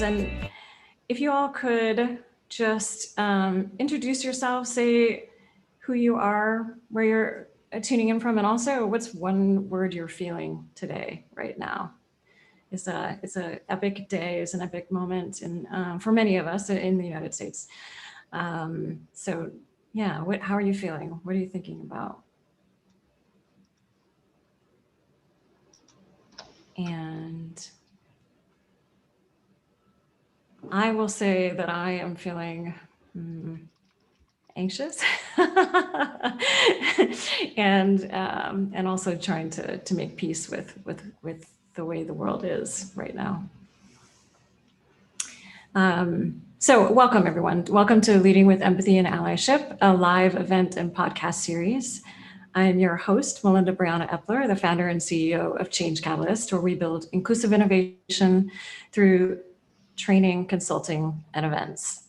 And if you all could just introduce yourself, say who you are, where you're tuning in from, and also what's one word you're feeling today, right now. It's a epic day, it's an epic moment, and for many of us in the United States. So yeah, how are you feeling? What are you thinking about? And I will say that I am feeling anxious and also trying to make peace with the way the world is right now. So welcome everyone. Welcome to Leading with Empathy and Allyship, a live event and podcast series. I'm your host, Melinda Briana Epler, the founder and CEO of Change Catalyst, where we build inclusive innovation through training, consulting, and events.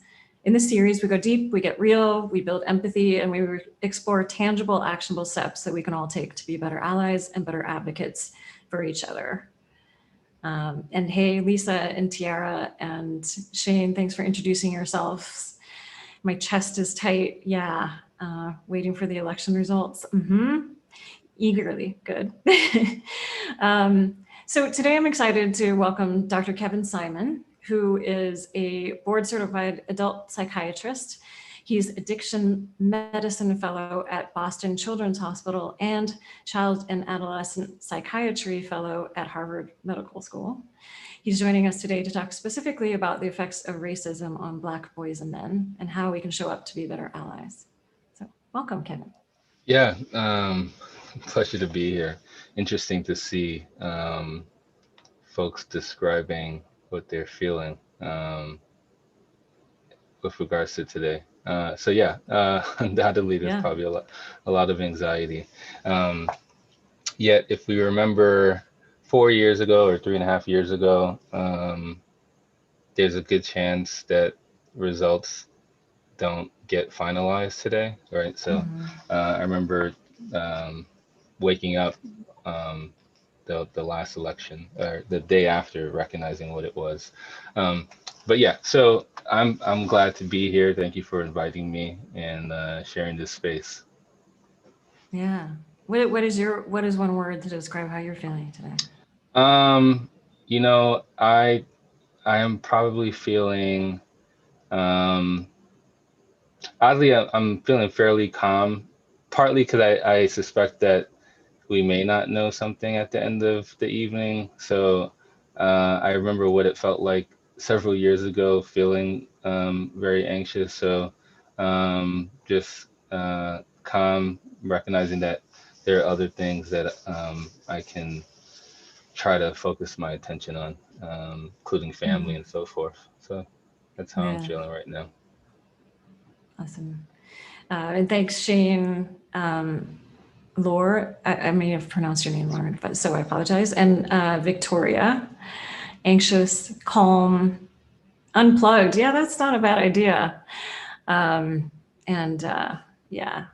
In this series, we go deep, we get real, we build empathy, and we explore tangible, actionable steps that we can all take to be better allies and better advocates for each other. And hey, Lisa and Tiara and Shane, thanks for introducing yourselves. My chest is tight. Yeah, waiting for the election results. Eagerly, good. So today I'm excited to welcome Dr. Kevin Simon, who is a board-certified adult psychiatrist. He's addiction medicine fellow at Boston Children's Hospital and child and adolescent psychiatry fellow at Harvard Medical School. He's joining us today to talk specifically about the effects of racism on Black boys and men and how we can show up to be better allies. So welcome, Kevin. Yeah, pleasure to be here. Interesting to see folks describing what they're feeling with regards to today. So yeah, undoubtedly there's probably a lot of anxiety. Yet if we remember 4 years ago or 3.5 years ago, there's a good chance that results don't get finalized today, right? So I remember waking up the last election or the day after, recognizing what it was. But yeah, so I'm glad to be here. Thank you for inviting me and sharing this space. Yeah. What is one word to describe how you're feeling today? You know, I am probably feeling oddly I'm feeling fairly calm, partly because I suspect that we may not know something at the end of the evening. So I remember what it felt like several years ago, feeling very anxious. So just calm, recognizing that there are other things that I can try to focus my attention on, including family and so forth. So that's how I'm Yeah. feeling right now. Awesome. And thanks, Shane. Lore, I may have pronounced your name wrong, but so I apologize. And Victoria, anxious, calm, unplugged. Yeah, that's not a bad idea. Yeah.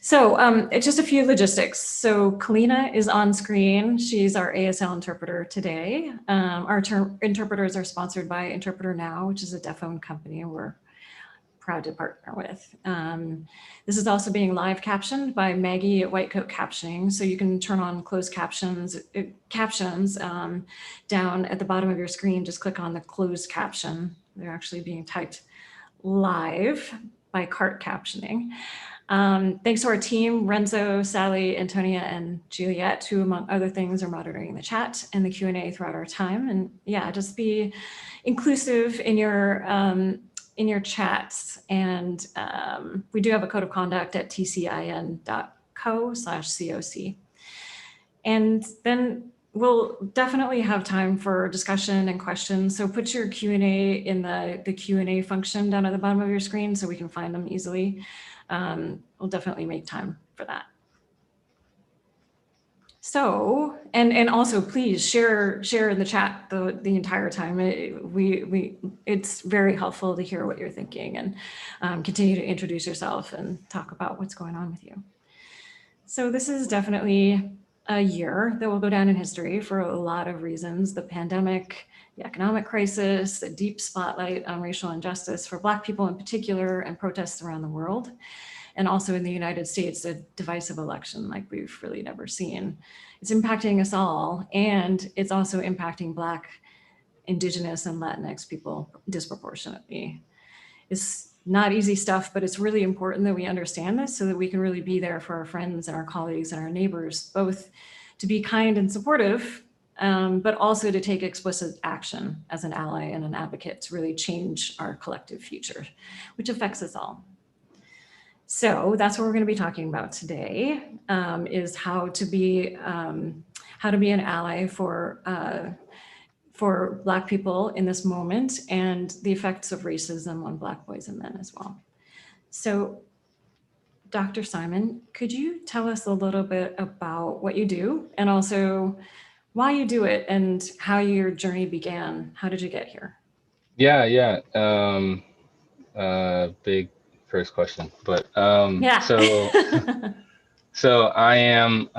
So it's just a few logistics. So Kalina is on screen. She's our ASL interpreter today. Our interpreters are sponsored by Interpreter Now, which is a deaf-owned company we're proud to partner with. This is also being live captioned by Maggie at White Coat Captioning. So you can turn on closed captions down at the bottom of your screen. Just click on the closed caption. They're actually being typed live by cart captioning. Thanks to our team, Renzo, Sally, Antonia, and Juliet, who among other things are monitoring the chat and the Q&A throughout our time. And yeah, just be inclusive in your chats. And we do have a code of conduct at tcin.co/COC. And then we'll definitely have time for discussion and questions. So put your Q&A in the Q&A function down at the bottom of your screen so we can find them easily. We'll definitely make time for that. So, and also please share in the chat the entire time. It's very helpful to hear what you're thinking and continue to introduce yourself and talk about what's going on with you. So this is definitely a year that will go down in history for a lot of reasons. The pandemic, the economic crisis, the deep spotlight on racial injustice for Black people in particular, and protests around the world. And also in the United States, a divisive election like we've really never seen. It's impacting us all, and it's also impacting Black, Indigenous, and Latinx people disproportionately. It's not easy stuff, but it's really important that we understand this so that we can really be there for our friends and our colleagues and our neighbors, both to be kind and supportive, but also to take explicit action as an ally and an advocate to really change our collective future, which affects us all. So that's what we're going to be talking about today, is how to be an ally for Black people in this moment, and the effects of racism on Black boys and men as well. So, Dr. Simon, could you tell us a little bit about what you do and also why you do it and how your journey began? How did you get here? Yeah. Big first question, but yeah. So I am,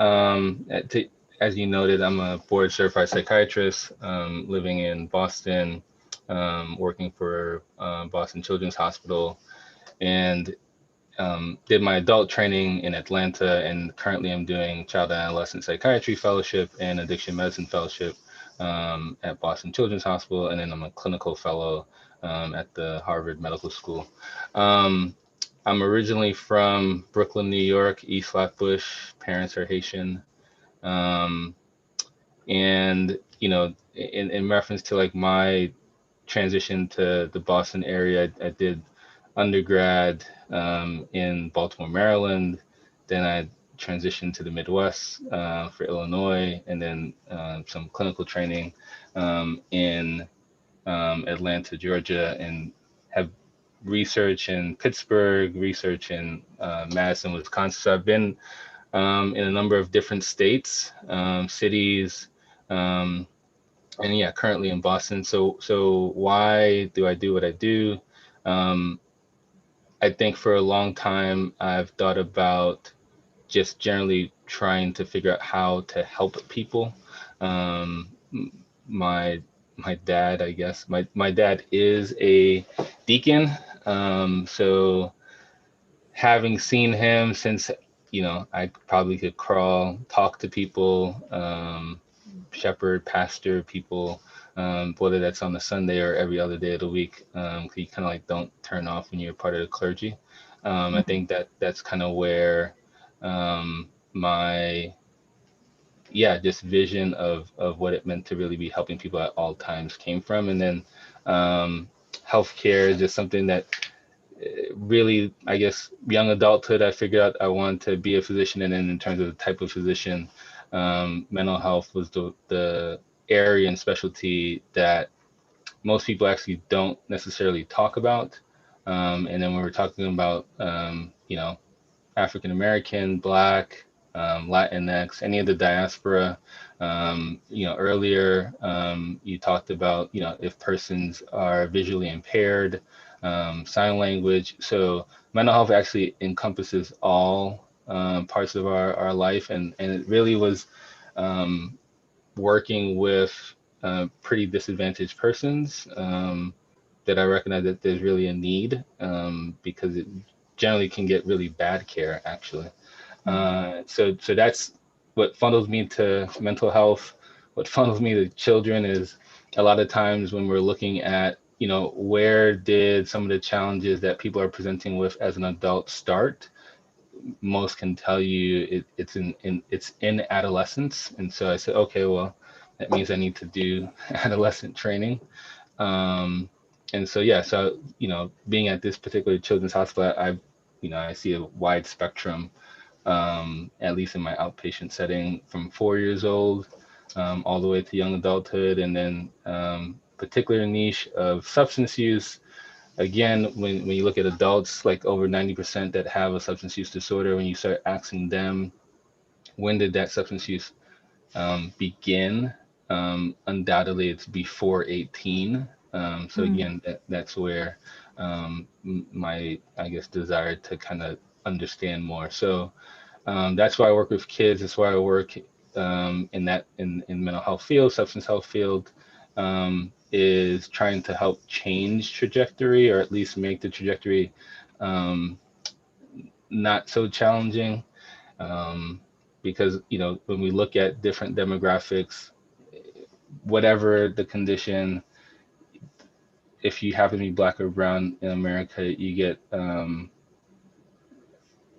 as you noted, I'm a board certified psychiatrist, living in Boston, working for Boston Children's Hospital, and did my adult training in Atlanta, and currently I'm doing child and adolescent psychiatry fellowship and addiction medicine fellowship at Boston Children's Hospital, and then I'm a clinical fellow at the Harvard Medical School. I'm originally from Brooklyn, New York, East Flatbush. Parents are Haitian. And, in reference to like my transition to the Boston area, I did undergrad in Baltimore, Maryland. Then I transitioned to the Midwest for Illinois, and then some clinical training in Atlanta, Georgia, and have research in Pittsburgh, research in Madison, Wisconsin. So I've been in a number of different states, cities, and yeah, currently in Boston. So why do I do what I do? I think for a long time I've thought about just generally trying to figure out how to help people. My dad, I guess, my dad is a deacon. So having seen him since, I probably could crawl, talk to people, shepherd, pastor people, whether that's on the Sunday or every other day of the week. You kind of like don't turn off when you're part of the clergy. I think that's kind of where my just vision of what it meant to really be helping people at all times came from. And then healthcare is just something that really, I guess, young adulthood, I figured out I wanted to be a physician. And then in terms of the type of physician, mental health was the area and specialty that most people actually don't necessarily talk about. And then when we're talking about, African American, Black, Latinx, any of the diaspora, earlier you talked about, if persons are visually impaired, sign language. So mental health actually encompasses all parts of our life, and it really was working with pretty disadvantaged persons that I recognize that there's really a need, because it generally can get really bad care, actually. So that's what funnels me to mental health. What funnels me to children is a lot of times when we're looking at, where did some of the challenges that people are presenting with as an adult start? Most can tell you it's in adolescence. And so I said, okay, well, that means I need to do adolescent training. And so, being at this particular children's hospital, I see a wide spectrum, at least in my outpatient setting, from 4 years old all the way to young adulthood, and then particular niche of substance use. Again, when you look at adults, like over 90% that have a substance use disorder, when you start asking them, when did that substance use begin? Undoubtedly, it's before 18. So again, that's where my, I guess, desire to kind of understand more. So that's why I work with kids. That's why I work in mental health field, substance health field. is trying to help change trajectory, or at least make the trajectory not so challenging. Because, when we look at different demographics, whatever the condition, if you happen to be Black or brown in America, you get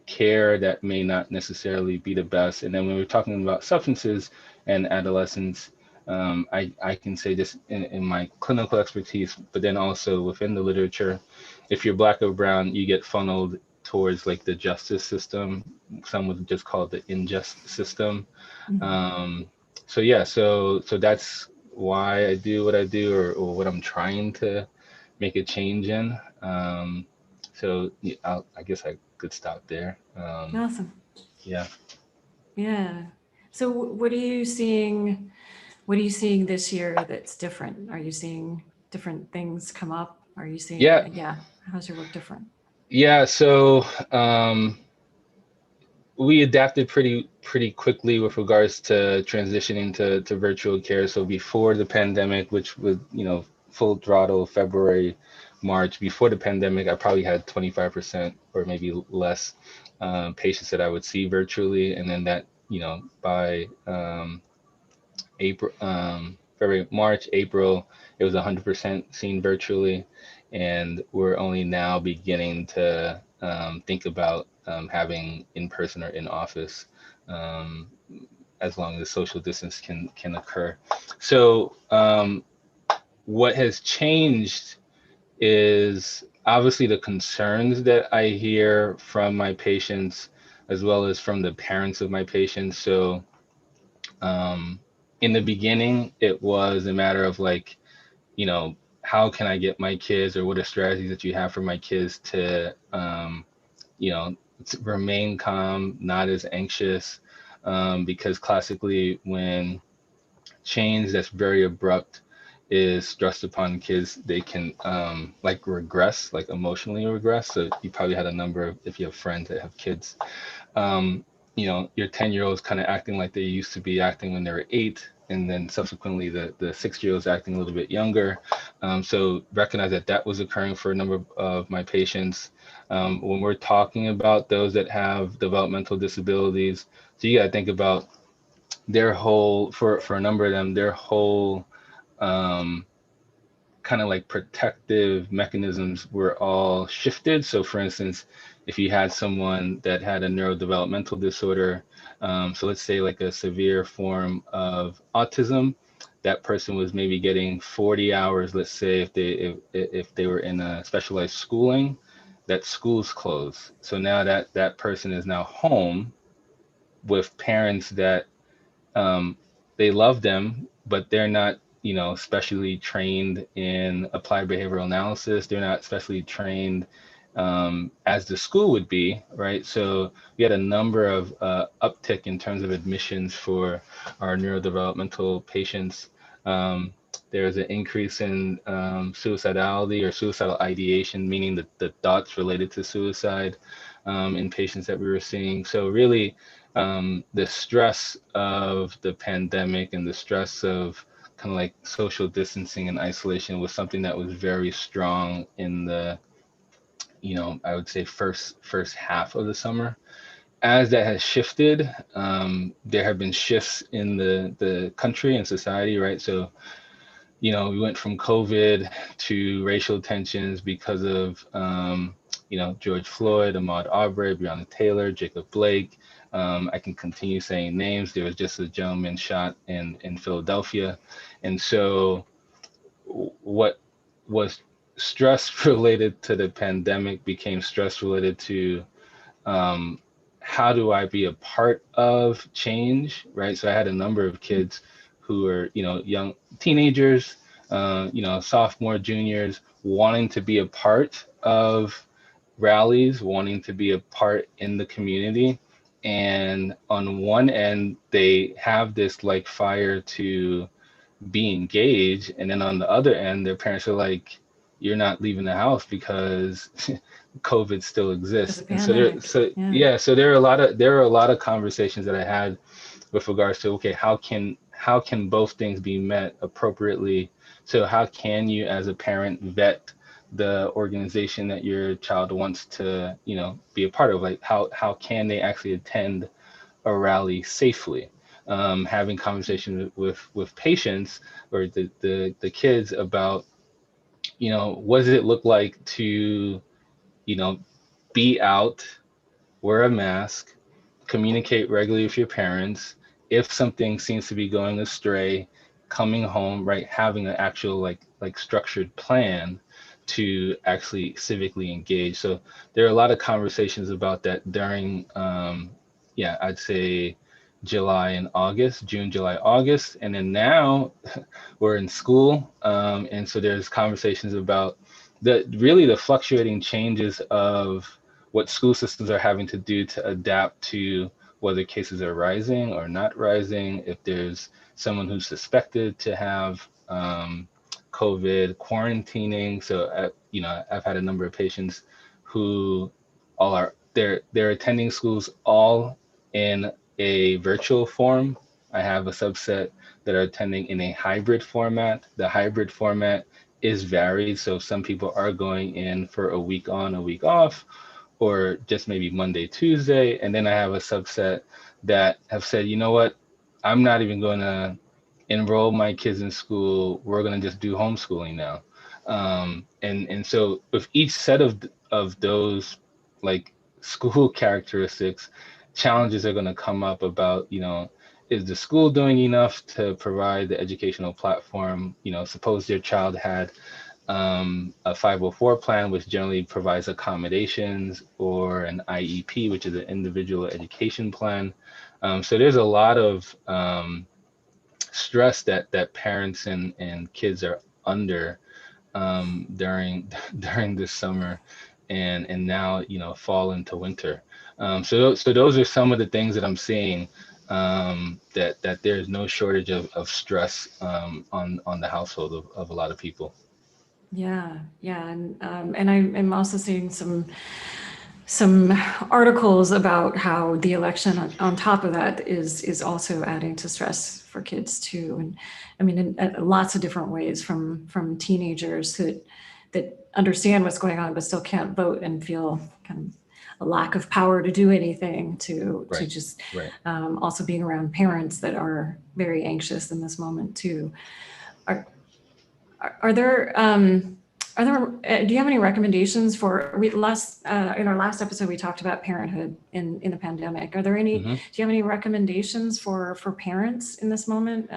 care that may not necessarily be the best. And then when we're talking about substances and adolescents, I can say this in my clinical expertise, but then also within the literature, if you're Black or brown, you get funneled towards like the justice system. Some would just call it the injustice system. So yeah, so that's why I do what I do, or what I'm trying to make a change in. So yeah, I guess I could stop there. Awesome. Yeah. Yeah. So what are you seeing? What are you seeing this year that's different? Are you seeing different things come up? Are you seeing, Yeah. how's your work different? Yeah. So we adapted pretty quickly with regards to transitioning to virtual care. So before the pandemic, which was, full throttle February, March, before the pandemic, I probably had 25% or maybe less patients that I would see virtually. And then that, by April, February, March, April, it was 100% seen virtually. And we're only now beginning to think about having in person or in office, um, as long as social distance can occur. So what has changed is obviously the concerns that I hear from my patients, as well as from the parents of my patients. So in the beginning, it was a matter of like, how can I get my kids, or what are strategies that you have for my kids to, to remain calm, not as anxious, because classically when change that's very abrupt is thrust upon kids, they can like regress, like emotionally regress. So you probably had a number of, if you have friends that have kids, your 10-year-olds kind of acting like they used to be acting when they were 8, and then subsequently the 6-year-olds acting a little bit younger. So recognize that was occurring for a number of my patients. When we're talking about those that have developmental disabilities, so you got to think about their whole, for a number of them, their whole kind of like protective mechanisms were all shifted. So for instance, if you had someone that had a neurodevelopmental disorder, so let's say like a severe form of autism, that person was maybe getting 40 hours, let's say if they were in a specialized schooling, that school's closed. So now that person is now home with parents that they love them, but they're not, specially trained in applied behavioral analysis. They're not specially trained as the school would be, right? So we had a number of uptick in terms of admissions for our neurodevelopmental patients. There's an increase in suicidality or suicidal ideation, meaning the thoughts related to suicide in patients that we were seeing. So really, the stress of the pandemic and the stress of kind of like social distancing and isolation was something that was very strong in the, I would say first half of the summer. As that has shifted, there have been shifts in the country and society, right? So, we went from COVID to racial tensions because of, George Floyd, Ahmaud Arbery, Breonna Taylor, Jacob Blake. I can continue saying names. There was just a gentleman shot in Philadelphia. And so what was stress related to the pandemic became stress related to how do I be a part of change, right? So I had a number of kids who were, young teenagers, sophomore, juniors, wanting to be a part of rallies, wanting to be a part in the community. And on one end, they have this like fire to be engaged. And then on the other end, their parents are like, you're not leaving the house because COVID still exists. And so there are a lot of conversations that I had with regards to, okay, how can both things be met appropriately So how can you as a parent vet the organization that your child wants to, be a part of? Like how can they actually attend a rally safely? Having conversations with patients or the kids about, what does it look like to, be out, wear a mask, communicate regularly with your parents. If something seems to be going astray, coming home, right, having an actual like structured plan to actually civically engage. So there are a lot of conversations about that during, yeah, I'd say July and August, June, July, August, and then now we're in school, and so there's conversations about the fluctuating changes of what school systems are having to do to adapt to whether cases are rising or not rising, if there's someone who's suspected to have COVID, quarantining. So, I've had a number of patients who they're attending schools all in a virtual form. I have a subset that are attending in a hybrid format. The hybrid format is varied. So some people are going in for a week on, a week off, or just maybe Monday, Tuesday. And then I have a subset that have said, you know what, I'm not even going to enroll my kids in school. We're going to just do homeschooling now. And so with each set of those like school characteristics, challenges are going to come up about, is the school doing enough to provide the educational platform? Suppose your child had a 504 plan, which generally provides accommodations, or an IEP, which is an individual education plan. So there's a lot of stress that parents and kids are under during during this summer and now fall into winter. So those are some of the things that I'm seeing, that there's no shortage of stress on the household of a lot of people. Yeah, yeah, and I'm also seeing some articles about how the election on top of that is also adding to stress for kids too, and I mean in lots of different ways, from teenagers that understand what's going on but still can't vote and feel kind of a lack of power to do anything, to Right, just right. also being around parents that are very anxious in this moment too. Are are there do you have any recommendations for, we last in our last episode we talked about parenthood in the pandemic. Are there any, Hmm. do you have any recommendations for parents in this moment,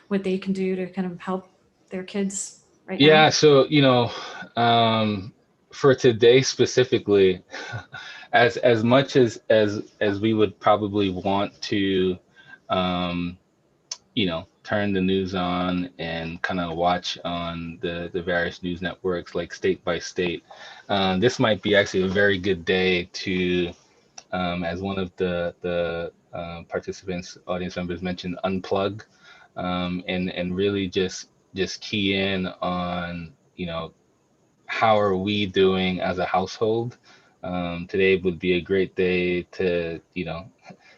what they can do to kind of help their kids right now? Yeah, so for today specifically, as much as we would probably want to, um, turn the news on and kind of watch on the various news networks, like state by state. This might be actually a very good day to, as one of the participants, audience members mentioned, unplug, and really just key in on, how are we doing as a household. Today would be a great day to,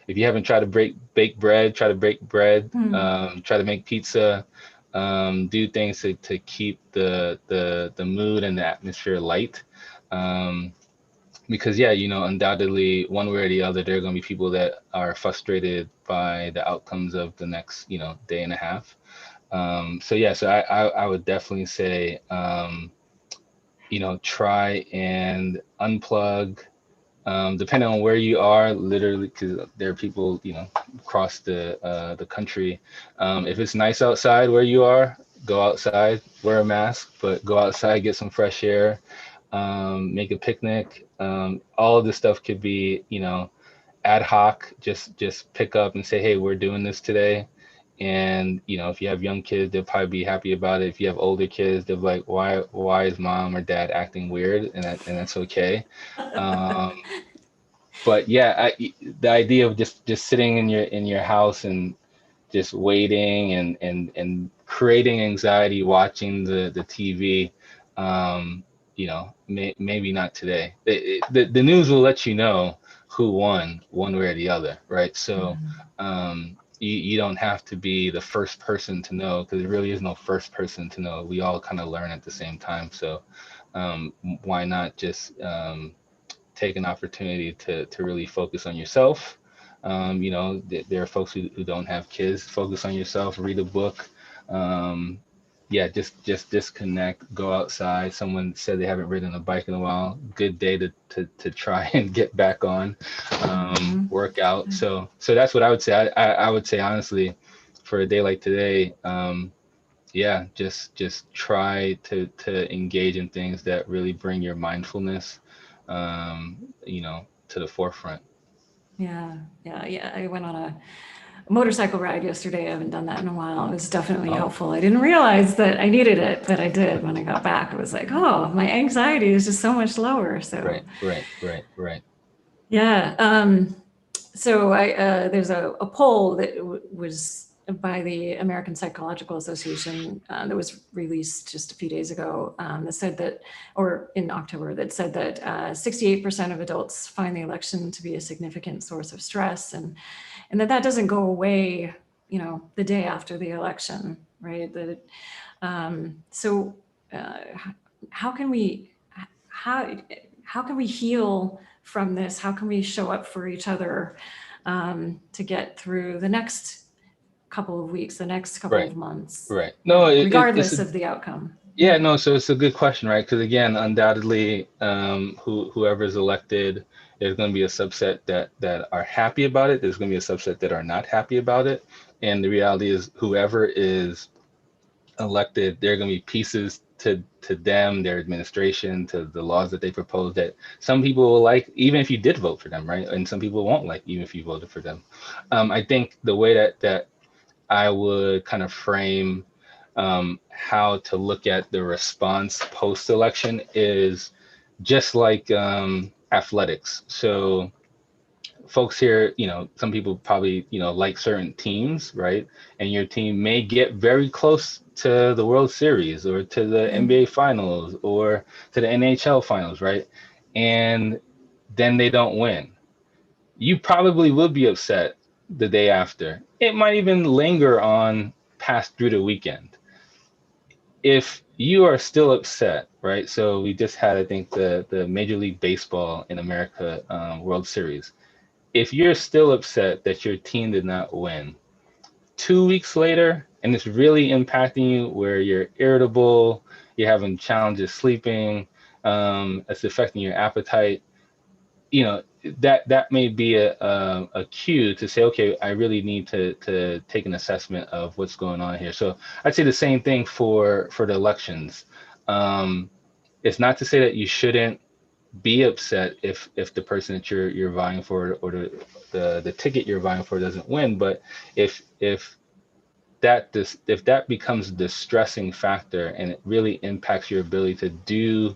if you haven't tried to bake bread, try to bake bread. Hmm. Try to make pizza. Do things to keep the mood and the atmosphere light. Um, because yeah, undoubtedly one way or the other, there are going to be people that are frustrated by the outcomes of the next, day and a half. So yeah, so I would definitely say, try and unplug, depending on where you are, literally, because there are people, across the country. If it's nice outside where you are, go outside, wear a mask, but go outside, get some fresh air, make a picnic. All of this stuff could be, ad hoc. Just pick up and say, hey, we're doing this today. And if you have young kids, they'll probably be happy about it. If you have older kids, they'll be like, why is mom or dad acting weird? And that's okay. Um, but yeah, the idea of just sitting in your house and just waiting and creating anxiety watching the TV, maybe not today. The news will let you know who won one way or the other, right? So, Mhm. um, you don't have to be the first person to know, because there really is no first person to know. We all kind of learn at the same time. So why not just take an opportunity to really focus on yourself? There are folks who don't have kids. Focus on yourself, read a book. Um, yeah, just disconnect, go outside. Someone said they haven't ridden a bike in a while. Good day to try and get back on, work out. So that's what I would say. I would say honestly, for a day like today, yeah, just try to engage in things that really bring your mindfulness, to the forefront. Yeah. I went on a motorcycle ride yesterday. I haven't done that in a while. It was definitely Oh, helpful. I didn't realize that I needed it, but I did when I got back. It was like, oh, my anxiety is just so much lower. So right. yeah. So there's a poll that was by the American Psychological Association that was released just a few days ago that said that, or in October, that said that 68% of adults find the election to be a significant source of stress, and that doesn't go away, the day after the election, right? So how can we how how can we heal from this? How can we show up for each other to get through the next couple of weeks, the next couple Right, of months, right. No, it's regardless a, of the outcome? yeah, no. So it's a good question, right? Because again, undoubtedly, whoever's elected, there's going to be a subset that are happy about it. There's going to be a subset that are not happy about it. And the reality is, whoever is elected, there are going to be pieces to them, their administration, to the laws that they propose that some people will like, even if you did vote for them, right? And some people won't like, even if you voted for them. I think the way that I would kind of frame how to look at the response post-election is just like athletics. So folks here, some people probably, like certain teams, right? And your team may get very close to the World Series or to the Yeah. NBA Finals or to the NHL Finals, right? And then they don't win. You probably will be upset the day after. It might even linger on past through the weekend. If you are still upset, right? So we just had, I think, the Major League Baseball in America World Series. If you're still upset that your team did not win, 2 weeks later, and it's really impacting you where you're irritable, you're having challenges sleeping, it's affecting your appetite, that may be a cue to say, okay, I really need to take an assessment of what's going on here. So I'd say the same thing for the elections. Um, it's not to say that you shouldn't be upset if the person that you're vying for, or the ticket you're vying for doesn't win, but if that becomes a distressing factor and it really impacts your ability to do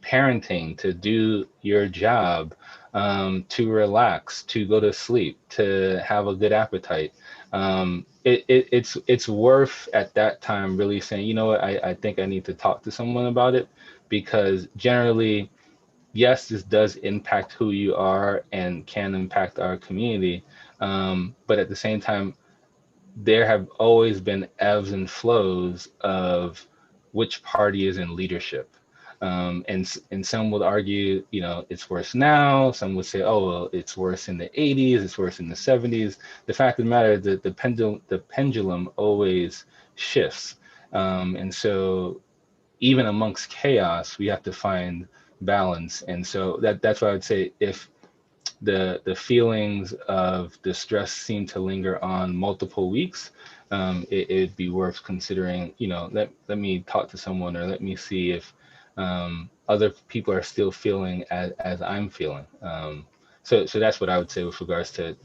parenting, to do your job, to relax, to go to sleep, to have a good appetite, it's worth at that time really saying, you know what, I think I need to talk to someone about it, because generally, yes, this does impact who you are and can impact our community. But at the same time, there have always been ebbs and flows of which party is in leadership. And some would argue, it's worse now. Some would say, oh, well, it's worse in the 80s, it's worse in the 70s. The fact of the matter is that the pendulum always shifts. And so even amongst chaos, we have to find balance. And so that's why I would say, if the feelings of distress seem to linger on multiple weeks, it'd be worth considering, let me talk to someone, or let me see if other people are still feeling as I'm feeling. So that's what I would say with regards to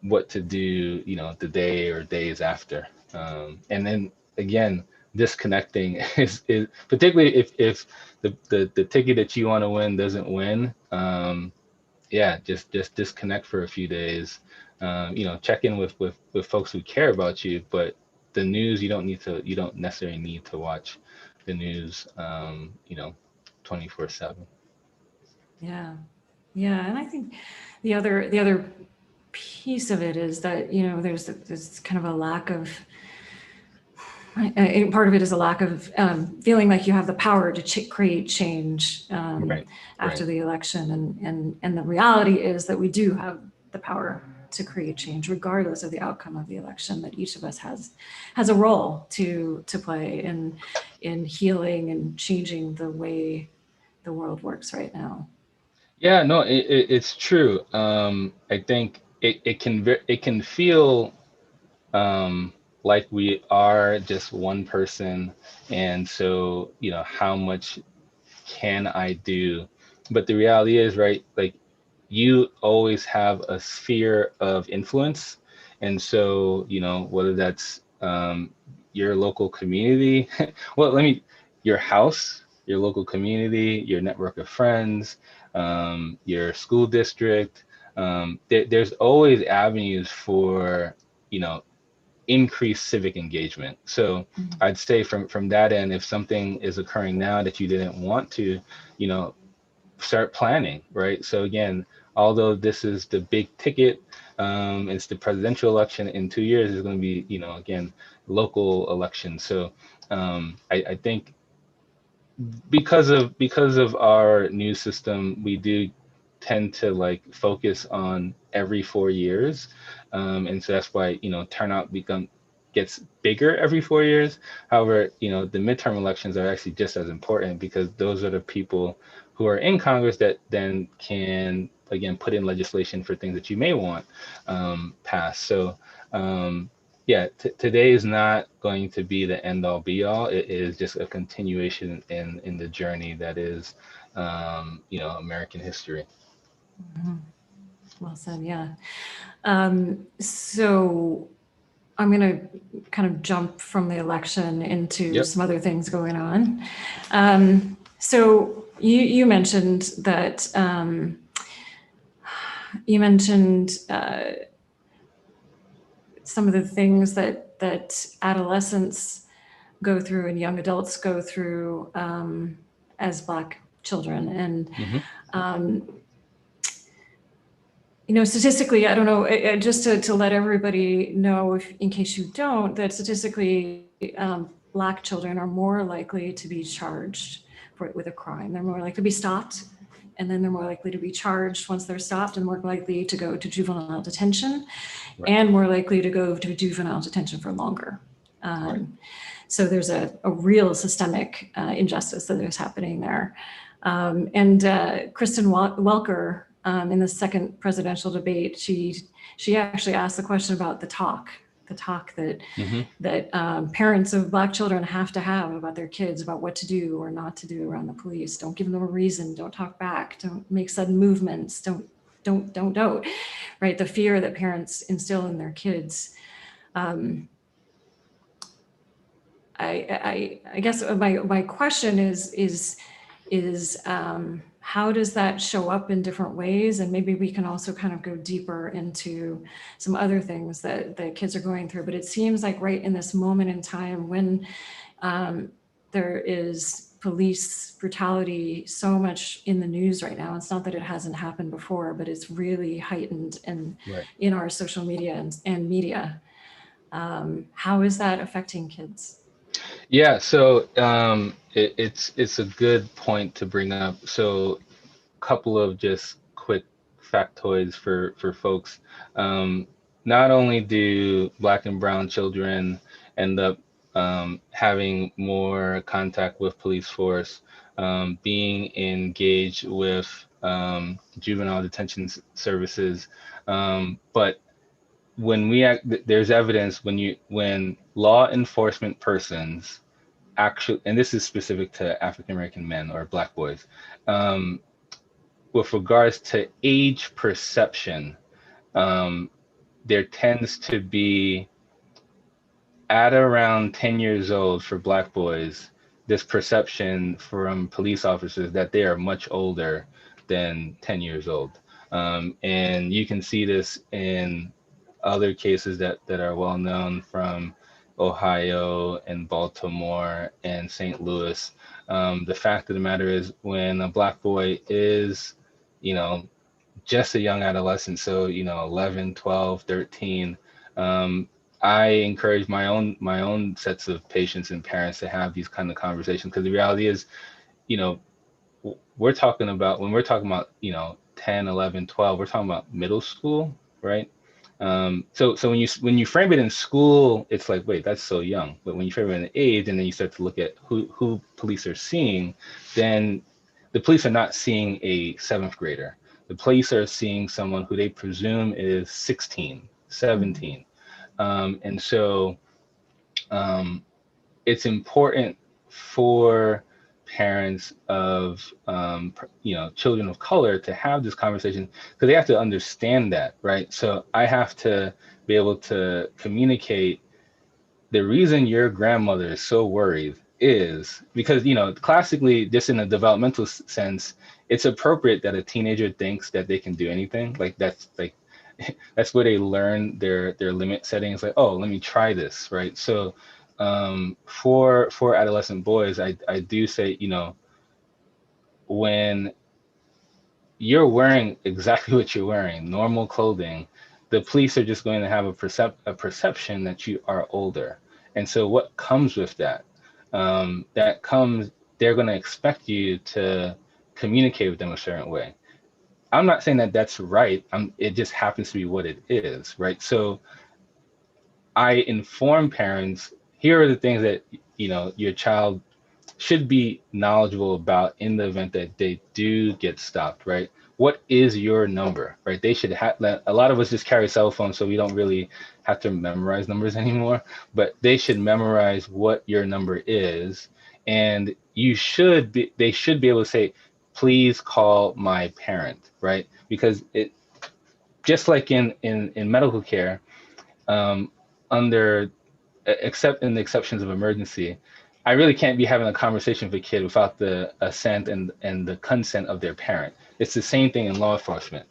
what to do, the day or days after. And then again, disconnecting is particularly if the ticket that you want to win doesn't win. Yeah, just disconnect for a few days. Check in with folks who care about you, but the news, you don't necessarily need to watch the news 24/7. Yeah. Yeah. And I think the other piece of it is that, there's kind of a lack of, part of it is a lack of feeling like you have the power to create change after the election. And the reality is that we do have the power to create change, regardless of the outcome of the election, that each of us has a role to play in healing and changing the way the world works right now. Yeah, no, it's true. I think it can feel like we are just one person, and so how much can I do? But the reality is, right, like you always have a sphere of influence, and so whether that's your local community, well, your house, your local community, your network of friends, your school district. There's always avenues for increased civic engagement. So I'd say from that end, if something is occurring now that you didn't want to, start planning, right? So again, although this is the big ticket, it's the presidential election in 2 years is going to be, again, local elections. So I think because of our news system, we do tend to like focus on every 4 years, and so that's why turnout gets bigger every 4 years. However, the midterm elections are actually just as important because those are the people who are in Congress that then can again put in legislation for things that you may want passed. So yeah, today is not going to be the end all be all. It is just a continuation in the journey that is American history. Mm-hmm. Well said. Yeah. So I'm going to kind of jump from the election into some other things going on. So you mentioned that some of the things that adolescents go through and young adults go through as Black children. And statistically, I don't know, just to let everybody know, in case you don't, that statistically, Black children are more likely to be charged with a crime. They're more likely to be stopped, and then they're more likely to be charged once they're stopped, and more likely to go to juvenile detention, and more likely to go to juvenile detention for longer. So there's a real systemic injustice that is happening there. And Kristen Welker, in the second presidential debate, she actually asked the question about the talk that parents of Black children have to have about their kids, about what to do or not to do around the police. Don't give them a reason. Don't talk back. Don't make sudden movements. Don't. Right? The fear that parents instill in their kids. I guess my question is how does that show up in different ways? And maybe we can also kind of go deeper into some other things that the kids are going through. But it seems like right in this moment in time when there is police brutality so much in the news right now, it's not that it hasn't happened before, but it's really heightened in our social media and media. How is that affecting kids? Yeah, so it's a good point to bring up. So a couple of just quick factoids for folks. Not only do Black and brown children end up having more contact with police force, being engaged with juvenile detention services, but when there's evidence when law enforcement persons actually, and this is specific to African American men or Black boys, with regards to age perception, there tends to be at around 10 years old for Black boys, this perception from police officers that they are much older than 10 years old. And you can see this in other cases that are well known from Ohio and Baltimore and St. Louis. The fact of the matter is when a Black boy is, just a young adolescent, so 11, 12, 13. I encourage my own sets of patients and parents to have these kind of conversations, because the reality is, you know, we're talking about, when we're talking about 10, 11, 12, we're talking about middle school, right? So when you frame it in school, it's like, wait, that's so young. But when you frame it in age, and then you start to look at who police are seeing, then the police are not seeing a seventh grader. The police are seeing someone who they presume is 16, 17. And so it's important for parents of children of color to have this conversation, because they have to understand that, right? So I have to be able to communicate the reason your grandmother is so worried is because, classically, just in a developmental sense, it's appropriate that a teenager thinks that they can do anything. Like that's where they learn their limit settings. Like, oh, let me try this, right? So for adolescent boys, I do say, when you're wearing exactly what you're wearing, normal clothing, the police are just going to have a perception that you are older. And so what comes with that? They're going to expect you to communicate with them a certain way. I'm not saying that that's right. It just happens to be what it is, right? So I inform parents, here are the things that, your child should be knowledgeable about in the event that they do get stopped, right? What is your number, right? They should have, a lot of us just carry cell phones, so we don't really have to memorize numbers anymore, but they should memorize what your number is. And they should be able to say, please call my parent, right? Because it, just like in medical care, um, under, except in the exceptions of emergency, I really can't be having a conversation with a kid without the assent and the consent of their parent. It's the same thing in law enforcement.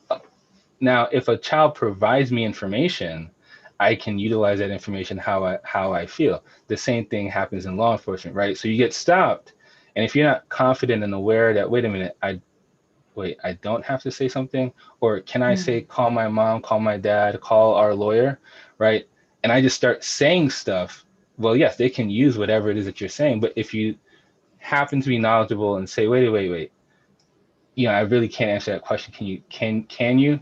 Now, if a child provides me information, I can utilize that information how I feel. The same thing happens in law enforcement, right? So you get stopped, and if you're not confident and aware that, wait a minute, I don't have to say something, or can I say, call my mom, call my dad, call our lawyer, right? And I just start saying stuff. Well, yes, they can use whatever it is that you're saying, but if you happen to be knowledgeable and say, wait, I really can't answer that question. Can you?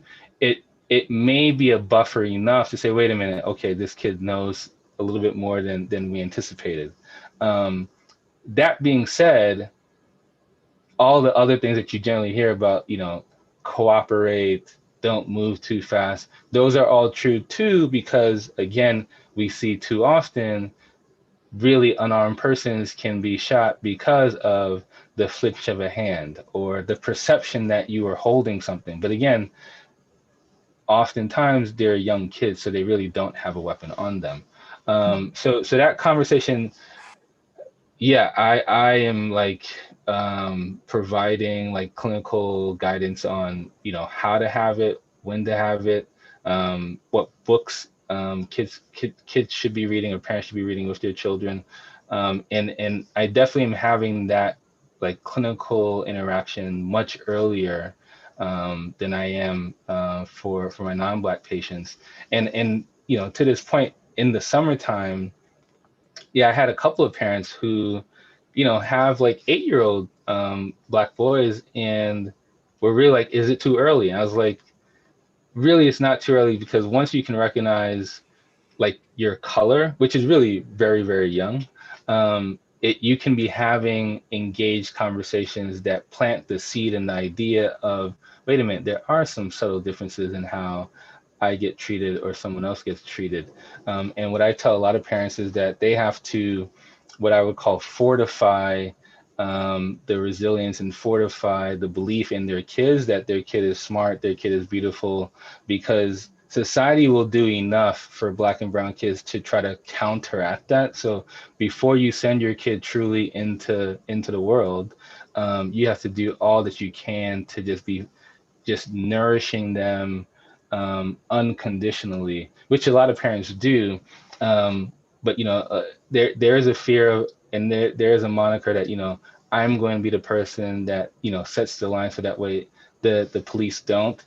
It may be a buffer enough to say, wait a minute, okay, this kid knows a little bit more than we anticipated. That being said, all the other things that you generally hear about, cooperate, don't move too fast, those are all true too, because again, we see too often really unarmed persons can be shot because of the flick of a hand or the perception that you are holding something. But again, oftentimes they're young kids, so they really don't have a weapon on them. So that conversation, yeah, I am like providing like clinical guidance on, how to have it, when to have it, what books kids should be reading, or parents should be reading with their children. And I definitely am having that like clinical interaction much earlier than I am for my non-Black patients. And to this point, in the summertime, yeah, I had a couple of parents who, have like 8-year-old Black boys, and were really like, is it too early? And I was like, really, it's not too early, because once you can recognize like your color, which is really very, very young, you can be having engaged conversations that plant the seed and the idea of, wait a minute, there are some subtle differences in how I get treated or someone else gets treated. And what I tell a lot of parents is that they have to, what I would call, fortify the resilience and fortify the belief in their kids that their kid is smart, their kid is beautiful, because society will do enough for Black and brown kids to try to counteract that. So before you send your kid truly into the world, you have to do all that you can to just nourishing them unconditionally, which a lot of parents do. But there is a fear of, and there is a moniker that, I'm going to be the person that sets the line, so that way the police don't.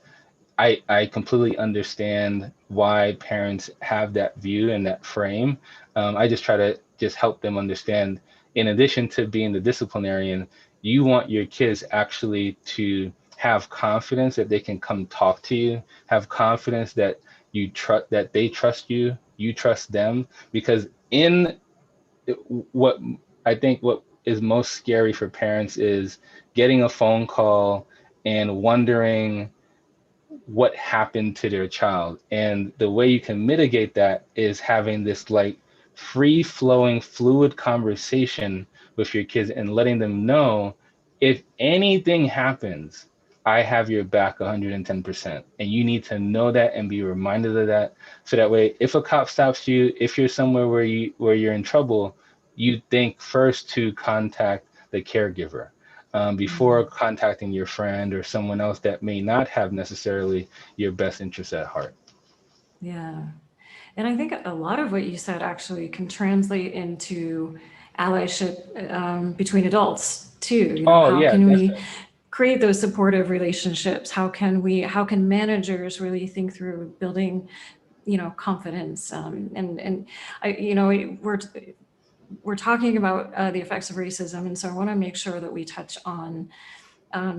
I completely understand why parents have that view and that frame. I just try to just help them understand, in addition to being the disciplinarian, you want your kids actually to have confidence that they can come talk to you, have confidence that that they trust you, you trust them. Because in what I think what is most scary for parents is getting a phone call and wondering what happened to their child. And the way you can mitigate that is having this like free flowing, fluid conversation with your kids and letting them know, if anything happens, I have your back 110%. And you need to know that and be reminded of that. So that way, if a cop stops you, if you're somewhere where you're in trouble, you think first to contact the caregiver, before contacting your friend or someone else that may not have necessarily your best interests at heart. Yeah. And I think a lot of what you said actually can translate into allyship between adults too. You know, Oh how yeah, can we definitely. create those supportive relationships? How can managers really think through building, confidence? And I, we're talking about the effects of racism, and so I want to make sure that we touch on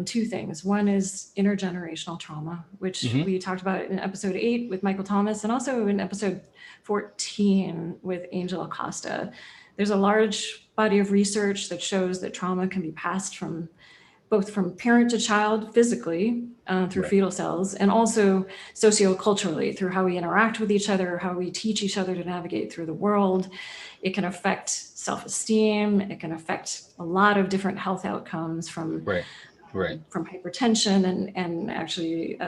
two things. One is intergenerational trauma, which Hmm. we talked about in episode 8 with Michael Thomas, and also in episode 14 with Angel Acosta. There's a large body of research that shows that trauma can be passed from both from parent to child physically through Right. fetal cells, and also socioculturally through how we interact with each other, how we teach each other to navigate through the world. It can affect self-esteem. It can affect a lot of different health outcomes, Right. Right. from hypertension and actually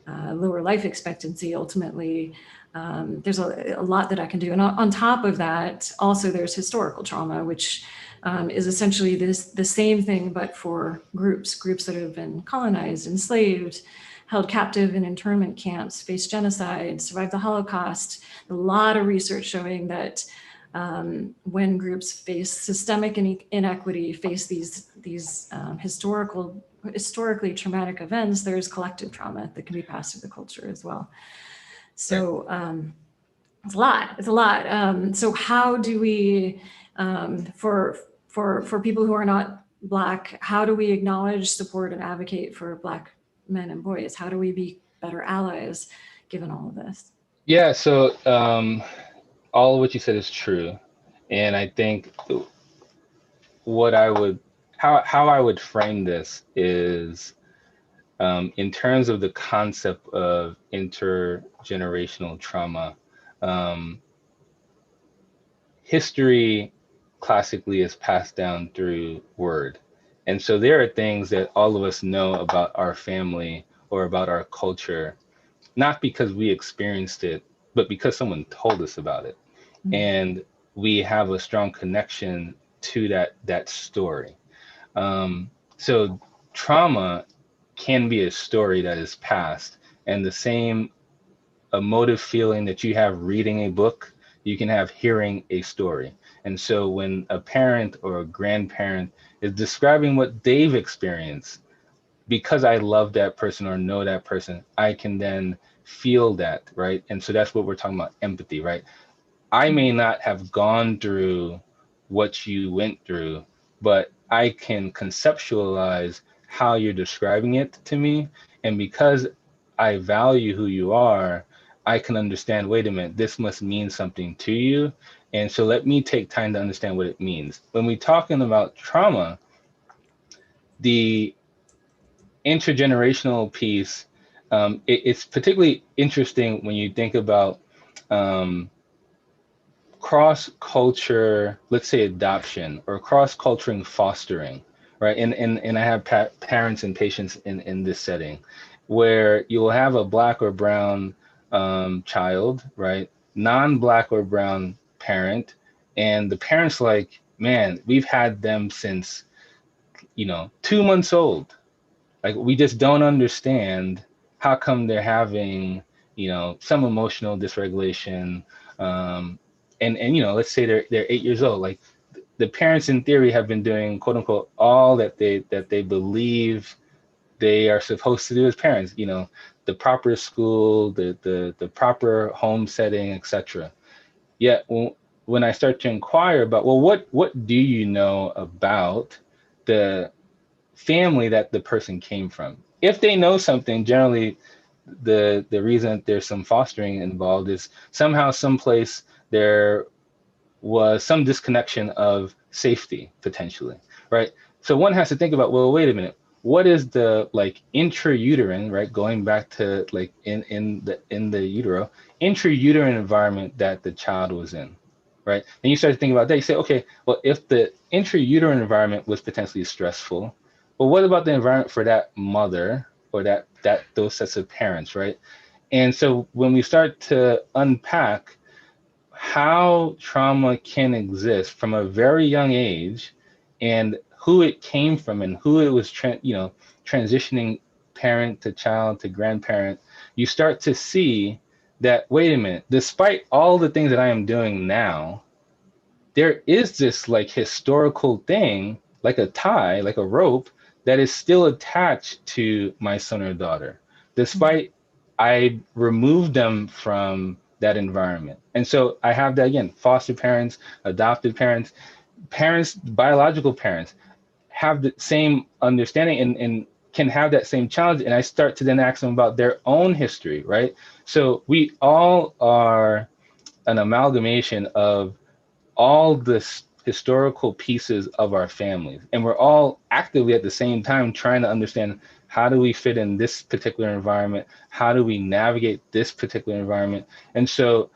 lower life expectancy ultimately. There's a lot that I can do. And on top of that, also there's historical trauma, which is essentially the same thing, but for groups that have been colonized, enslaved, held captive in internment camps, faced genocide, survived the Holocaust. A lot of research showing that when groups face systemic inequity, face these historically traumatic events, there's collective trauma that can be passed through the culture as well. Right. So it's a lot. It's a lot. So how do we, for people who are not Black, how do we acknowledge, support, and advocate for Black men and boys? How do we be better allies given all of this? Yeah. So all of what you said is true, and I think what I would how I would frame this is, in terms of the concept of intergenerational trauma. Um, History classically is passed down through word. And so there are things that all of us know about our family or about our culture, not because we experienced it, but because someone told us about it. And we have a strong connection to that story. So trauma can be a story that is passed, and the same emotive feeling that you have reading a book, you can have hearing a story. And so when a parent or a grandparent is describing what they've experienced, because I love that person or know that person, I can then feel that, right? And so that's what we're talking about, empathy, right? I may not have gone through what you went through, but I can conceptualize how you're describing it to me. And because I value who you are, I can understand, wait a minute, this must mean something to you. And so let me take time to understand what it means. When we're talking about trauma, the intergenerational piece, it's particularly interesting when you think about um, cross culture, let's say adoption or cross culturing fostering, right? And I have parents and patients in this setting where you will have a Black or brown child, right? Non-Black or brown parent, and the parents like, man, we've had them since 2 months old. Like, we just don't understand how come they're having some emotional dysregulation, um, and let's say they're 8 years old. Like, the parents in theory have been doing, quote unquote, all that they believe they are supposed to do as parents, the proper school, the proper home setting, etc. Yet when I start to inquire about, well, what do you know about the family that the person came from? If they know something, generally the reason that there's some fostering involved is somehow someplace there was some disconnection of safety potentially, right? So one has to think about, well, wait a minute, what is the like intrauterine, right? Going back to like in the utero, intrauterine environment that the child was in, right? And you start to think about that. You say, okay, well, if the intrauterine environment was potentially stressful, well, what about the environment for that mother or that those sets of parents, right? And so when we start to unpack how trauma can exist from a very young age and who it came from and who it was transitioning parent to child to grandparent, you start to see that, wait a minute, despite all the things that I am doing now, there is this like historical thing, like a tie, like a rope, that is still attached to my son or daughter, despite I removed them from that environment. And so I have that again, foster parents, adopted parents, biological parents have the same understanding and can have that same challenge. And I start to then ask them about their own history, right? So we all are an amalgamation of all the historical pieces of our families, and we're all actively at the same time trying to understand, how do we fit in this particular environment, how do we navigate this particular environment. And so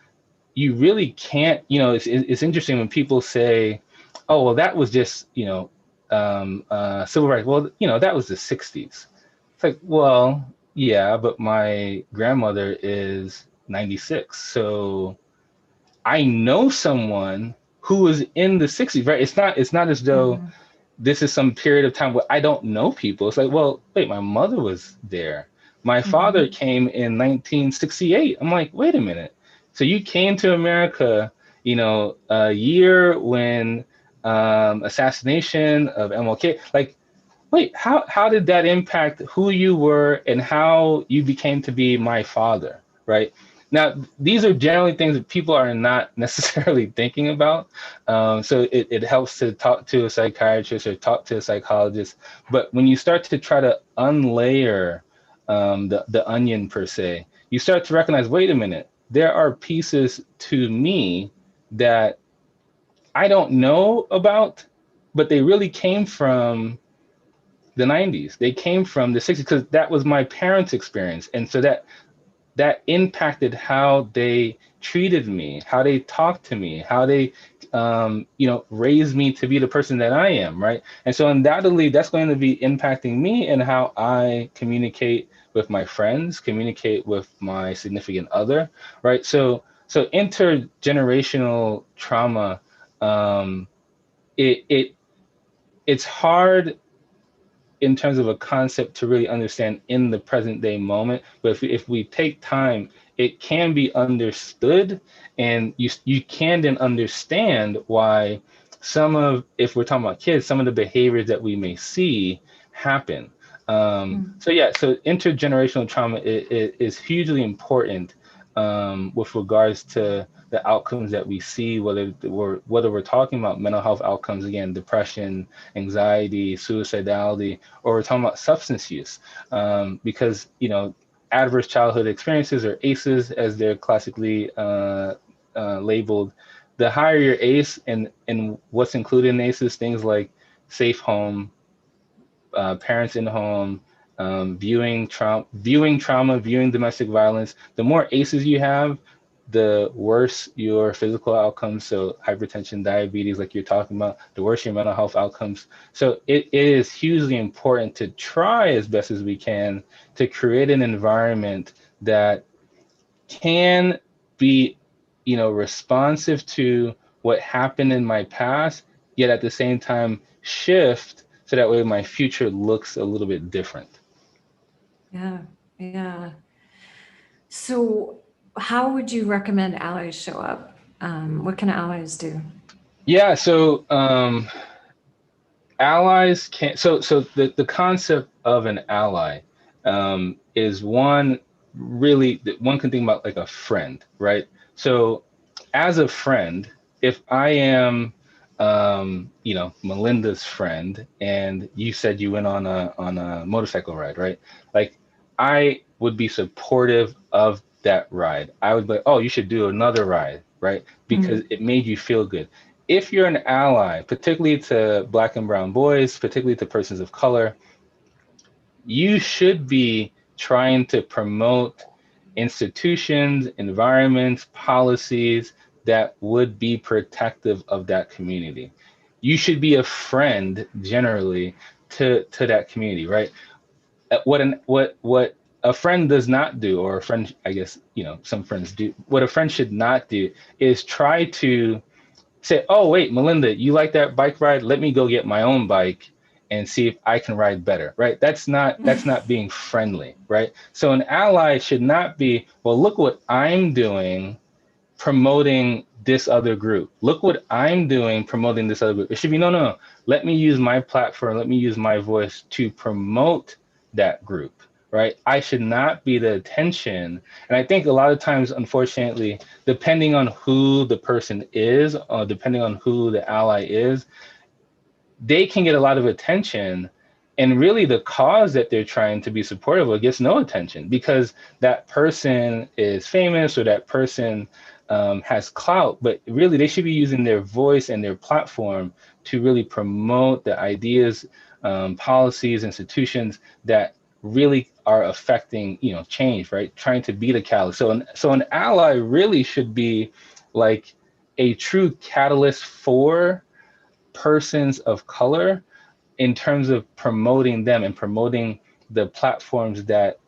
you really can't, it's interesting when people say, oh, well, that was just civil rights, well, that was the 60s. It's like, well, yeah, but my grandmother is 96, so I know someone who was in the 60s, right? It's not as though this is some period of time where I don't know people. It's like, well, wait, my mother was there. My father came in 1968. I'm like, wait a minute. So you came to America, a year when assassination of MLK, like, wait, how did that impact who you were and how you became to be my father, right? Now, these are generally things that people are not necessarily thinking about. So it helps to talk to a psychiatrist or talk to a psychologist. But when you start to try to unlayer the onion per se, you start to recognize, wait a minute, there are pieces to me that I don't know about, but they really came from the 90s. They came from the 60s because that was my parents' experience. And so that impacted how they treated me, how they talked to me, how they raised me to be the person that I am, right? And so undoubtedly that's going to be impacting me and how I communicate with my friends, communicate with my significant other, right? So intergenerational trauma, it's hard in terms of a concept to really understand in the present day moment. But if we take time, it can be understood, and you can then understand why if we're talking about kids, some of the behaviors that we may see happen. So intergenerational trauma is hugely important with regards to the outcomes that we see, whether we're talking about mental health outcomes, again, depression, anxiety, suicidality, or we're talking about substance use, because adverse childhood experiences, or ACEs as they're classically labeled, the higher your ACE and what's included in ACEs, things like safe home, parents in home, viewing trauma, viewing domestic violence. The more ACEs you have, the worse your physical outcomes. So hypertension, diabetes, like you're talking about, the worse your mental health outcomes. So it is hugely important to try as best as we can to create an environment that can be, responsive to what happened in my past, yet at the same time shift so that way my future looks a little bit different. Yeah. So how would you recommend allies show up? What can allies do? Yeah, so allies can, so the concept of an ally is one can think about like a friend, right? So as a friend, if I am Melinda's friend, and you said you went on a motorcycle ride, right? Like, I would be supportive of that ride. I would be like, oh, you should do another ride, right? Because it made you feel good. If you're an ally, particularly to Black and brown boys, particularly to persons of color, you should be trying to promote institutions, environments, policies that would be protective of that community. You should be a friend generally to that community, right? What a friend does not do, or a friend, I guess, some friends do, what a friend should not do is try to say, oh, wait, Melinda, you like that bike ride? Let me go get my own bike and see if I can ride better, right? That's not being friendly, right? So an ally should not be, well, look what I'm doing promoting this other group. Look what I'm doing promoting this other group. It should be, no, no, no. Let me use my platform. Let me use my voice to promote that group, right? I should not be the attention. And I think a lot of times, unfortunately, depending on who the person is, or depending on who the ally is, they can get a lot of attention. And really the cause that they're trying to be supportive of gets no attention, because that person is famous, or that person has clout. But really they should be using their voice and their platform to really promote the ideas, policies, institutions that really are affecting, change, right? Trying to be the catalyst. So an ally really should be like a true catalyst for persons of color, in terms of promoting them and promoting the platforms that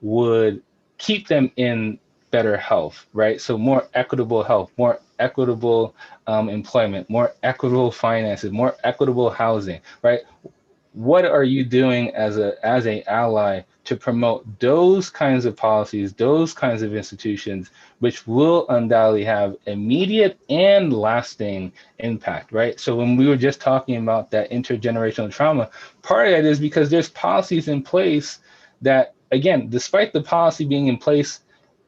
would keep them in better health, right? So more equitable health, more equitable employment, more equitable finances, more equitable housing, right? What are you doing as a ally to promote those kinds of policies, those kinds of institutions, which will undoubtedly have immediate and lasting impact, right? So when we were just talking about that intergenerational trauma, part of that is because there's policies in place that, again, despite the policy being in place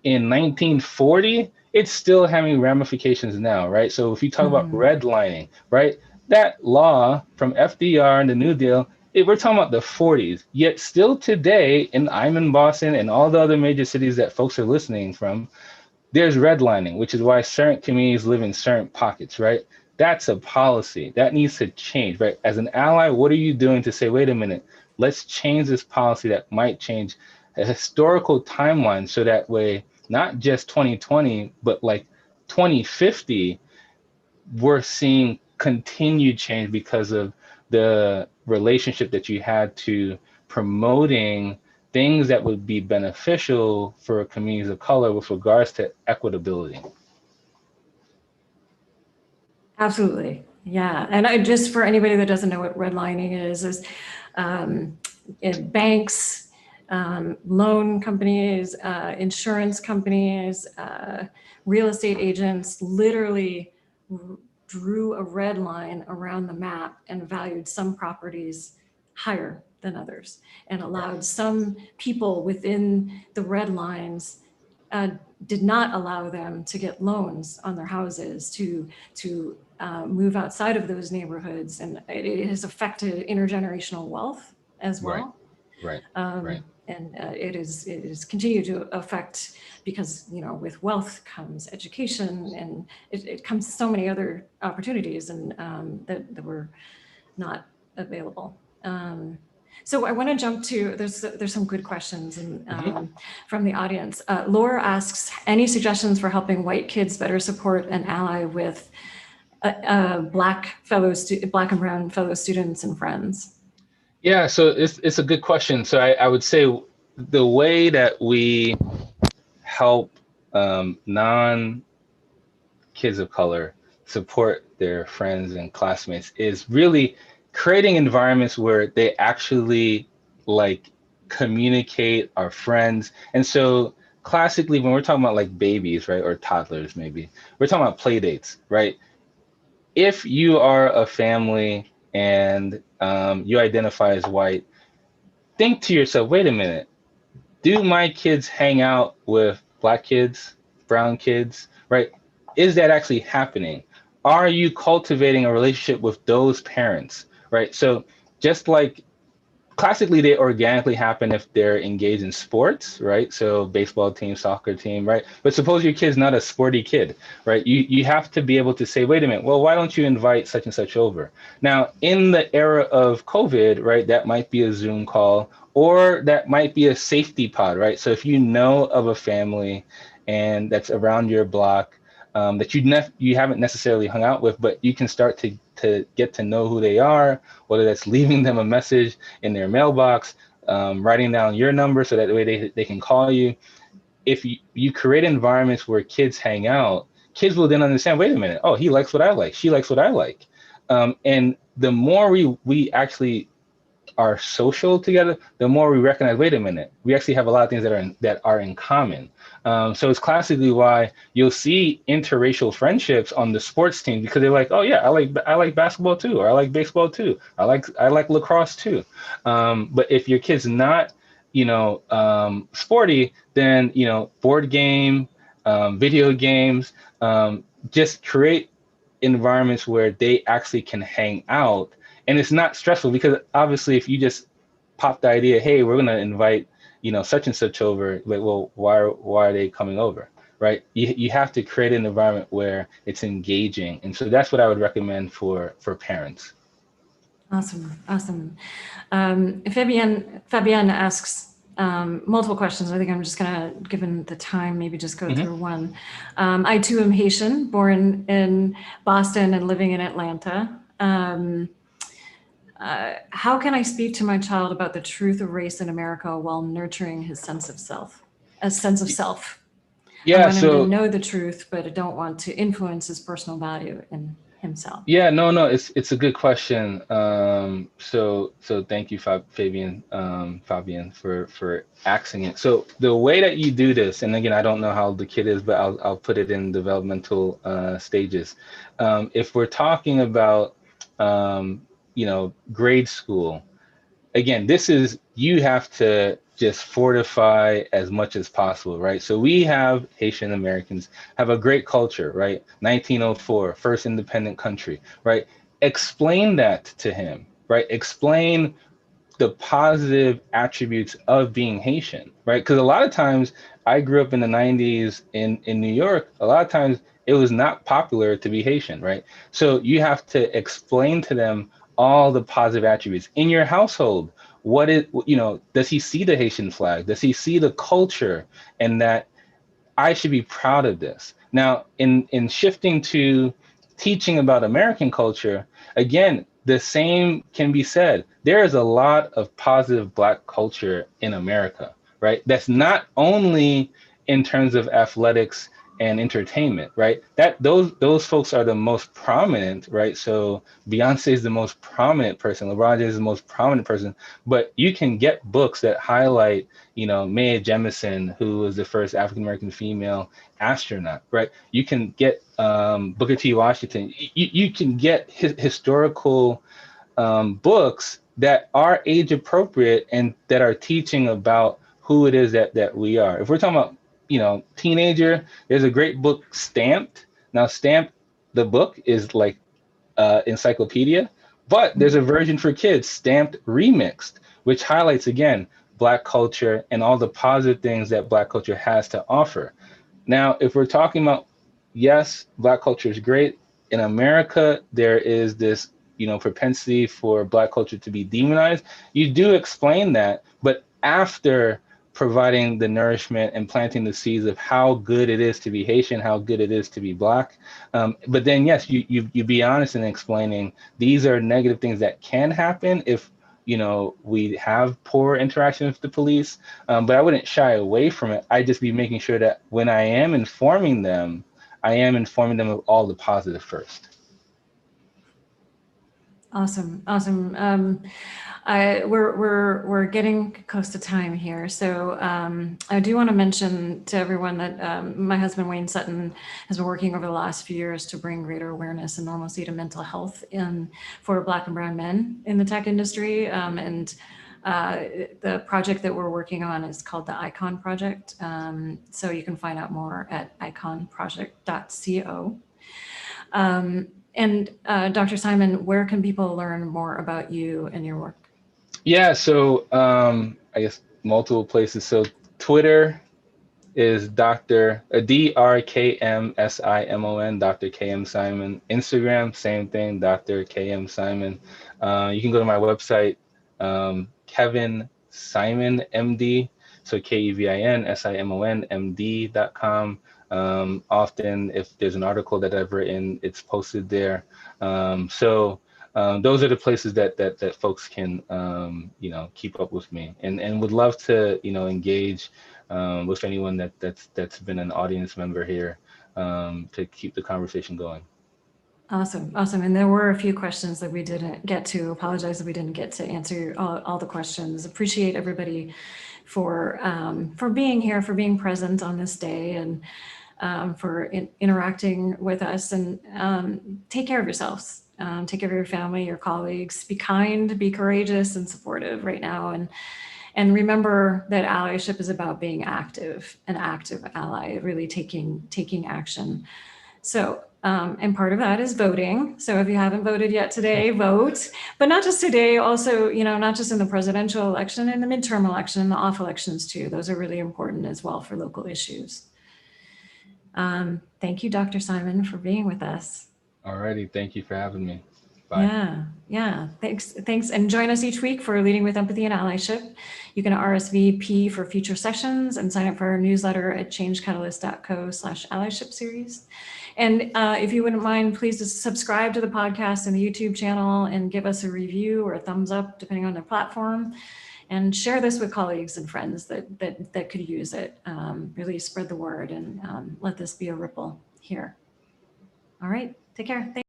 in 1940, it's still having ramifications now, right? So if you talk about redlining, right, that law from FDR and the New Deal, we're talking about the 40s, yet still today, and I'm in Boston and all the other major cities that folks are listening from, there's redlining, which is why certain communities live in certain pockets, right? That's a policy that needs to change, right? As an ally, what are you doing to say, wait a minute, let's change this policy that might change a historical timeline, so that way, not just 2020, but like 2050, we're seeing continued change because of the relationship that you had to promoting things that would be beneficial for communities of color with regards to equitability. Absolutely. Yeah. And I just, for anybody that doesn't know what redlining is in banks, loan companies, insurance companies, real estate agents literally drew a red line around the map and valued some properties higher than others, and allowed some people within the red lines, did not allow them to get loans on their houses, to move outside of those neighborhoods. And it has affected intergenerational wealth as well. Right. And it is continued to affect, because with wealth comes education, and it comes so many other opportunities, and that were not available. So I want to jump to, there's some good questions from the audience. Laura asks, any suggestions for helping white kids better support and ally with Black and brown fellow students and friends? Yeah, so it's a good question. So I would say the way that we help non-kids of color support their friends and classmates is really creating environments where they actually like communicate, our friends. And so classically, when we're talking about like babies, right, or toddlers, maybe we're talking about play dates, right? If you are a family and you identify as white, think to yourself, wait a minute, do my kids hang out with Black kids, brown kids, right? Is that actually happening? Are you cultivating a relationship with those parents, right? So just like classically they organically happen if they're engaged in sports, right? So baseball team, soccer team, right? But suppose your kid's not a sporty kid, right? You have to be able to say, wait a minute, well, why don't you invite such and such over? Now, in the era of COVID, right, that might be a Zoom call, or that might be a safety pod, right? So if you know of a family and that's around your block, that you haven't necessarily hung out with, but you can start to get to know who they are, whether that's leaving them a message in their mailbox, writing down your number so that way they can call you. If you create environments where kids hang out, kids will then understand, wait a minute, oh, he likes what I like, she likes what I like. And the more we actually are social together, the more we recognize, wait a minute, we actually have a lot of things that are in common. So it's classically why you'll see interracial friendships on the sports team, because they're like, oh yeah, I like basketball too, or I like baseball too, I like lacrosse too. But if your kid's not, sporty, then board game, video games, just create environments where they actually can hang out, and it's not stressful, because obviously if you just pop the idea, hey, we're going to invite such and such over, like, well, why are they coming over, right? You have to create an environment where it's engaging, and so that's what I would recommend for parents. Awesome. Fabienne asks multiple questions. I think I'm just gonna, given the time, maybe just go through one. I too am Haitian, born in Boston and living in Atlanta. How can I speak to my child about the truth of race in America while nurturing his sense of self? Yeah, I want him to know the truth, but I don't want to influence his personal value in himself. Yeah, no, it's a good question. So thank you, Fabian, for asking it. So the way that you do this, and again, I don't know how the kid is, but I'll put it in developmental stages. If we're talking about grade school, again, this is, you have to just fortify as much as possible, right? So we have, Haitian Americans have a great culture, right? 1904, first independent country, right? Explain that to him, right? Explain the positive attributes of being Haitian, right? Because a lot of times, I grew up in the 90s in New York, a lot of times it was not popular to be Haitian, right? So you have to explain to them all the positive attributes in your household. Does he see the Haitian flag? Does he see the culture, and that I should be proud of this? Now, in shifting to teaching about American culture, again, the same can be said. There is a lot of positive Black culture in America, right? That's not only in terms of athletics and entertainment, right? That those folks are the most prominent, right? So Beyonce is the most prominent person, LeBron James is the most prominent person, but you can get books that highlight, Mae Jemison, who was the first African American female astronaut, right? You can get Booker T. Washington. You can get historical books that are age appropriate and that are teaching about who it is that we are. If we're talking about, teenager, there's a great book, Stamped. Now, Stamped, the book is like encyclopedia, but there's a version for kids, Stamped Remixed, which highlights, again, Black culture and all the positive things that Black culture has to offer. Now, if we're talking about, yes, Black culture is great. In America, there is this, propensity for Black culture to be demonized. You do explain that, but after providing the nourishment and planting the seeds of how good it is to be Haitian, how good it is to be Black. But then, yes, you be honest in explaining these are negative things that can happen if we have poor interaction with the police, but I wouldn't shy away from it. I'd just be making sure that when I am informing them, I am informing them of all the positive first. Awesome. We're getting close to time here, so I do want to mention to everyone that my husband Wayne Sutton has been working over the last few years to bring greater awareness and normalcy to mental health for Black and brown men in the tech industry, and The project that we're working on is called the Icon Project. So you can find out more at iconproject.co. And Dr. Simon, where can people learn more about you and your work? Yeah, so I guess multiple places. So Twitter is Dr. DrKMSimon, Dr. KM Simon. Instagram, same thing, Dr. KM Simon. You can go to my website, Kevin Simon MD, so KevinSimonMD.com. Often, if there's an article that I've written, it's posted there. Those are the places that folks can keep up with me, and would love to engage with anyone that's been an audience member here, to keep the conversation going. Awesome. And there were a few questions that we didn't get to. Apologize that we didn't get to answer all the questions. Appreciate everybody for being here, for being present on this day, and for interacting with us. And take care of yourselves. Take care of your family, your colleagues. Be kind, be courageous, and supportive right now. And remember that allyship is about being active, an active ally, really taking action. So, and part of that is voting. So if you haven't voted yet today, vote. But not just today, also, not just in the presidential election, in the midterm election, and the off elections too. Those are really important as well for local issues. Thank you, Dr. Simon, for being with us. Alrighty, thank you for having me. Bye. Yeah. Thanks. And join us each week for Leading with Empathy and Allyship. You can RSVP for future sessions and sign up for our newsletter at changecatalyst.co/allyship series. And if you wouldn't mind, please just subscribe to the podcast and the YouTube channel and give us a review or a thumbs up, depending on the platform. And share this with colleagues and friends that could use it. Really spread the word and let this be a ripple here. All right, take care. Thanks.